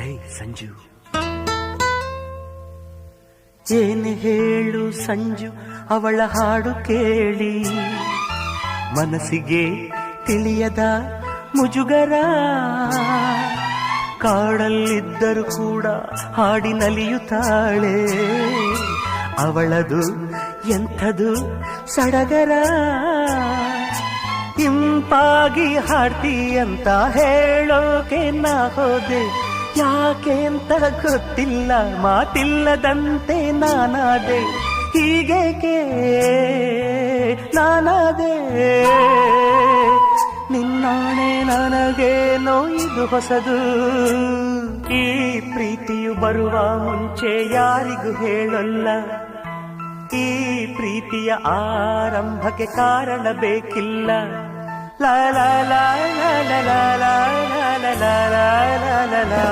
ಹೇ ಸಂಜು, ಏನು ಹೇಳು ಸಂಜು ಅವಳ ಹಾಡು ಕೇಳಿ, ಮನಸ್ಸಿಗೆ ತಿಳಿಯದ ಮುಜುಗರ, ಕಾಡಲ್ಲಿದ್ದರೂ ಕೂಡ ಹಾಡಿ ನಲಿಯುತ್ತಾಳೆ, ಅವಳದು ಎಂಥದು ಸಡಗರ, ಇಂಪಾಗಿ ಹಾಡ್ತೀಯಂತ ಹೇಳೋಕೆ ನಾ ಹೋದೆ, ಯಾಕೆ ಅಂತ ಗೊತ್ತಿಲ್ಲ, ಮಾತಿಲ್ಲದಂತೆ ನಾನಾದೆ, ಹೀಗೇಕೆ ನಾನಾದೆ, ನಿನ್ನಾಣೆ ನನಗೇನೋ ಇದು ಹೊಸದು, ಈ ಪ್ರೀತಿಯು ಬರುವ ಮುಂಚೆ ಯಾರಿಗೂ ಹೇಳಲ್ಲ, ಈ ಪ್ರೀತಿಯ ಆರಂಭಕ್ಕೆ ಕಾರಣ ಬೇಕಿಲ್ಲ, ಲಾ ಲಾ ಲಾ ಲಾ ಲಾ ಲಾ ಲಾ ಲಾ ಲಾ ಲಾ ಲಾ.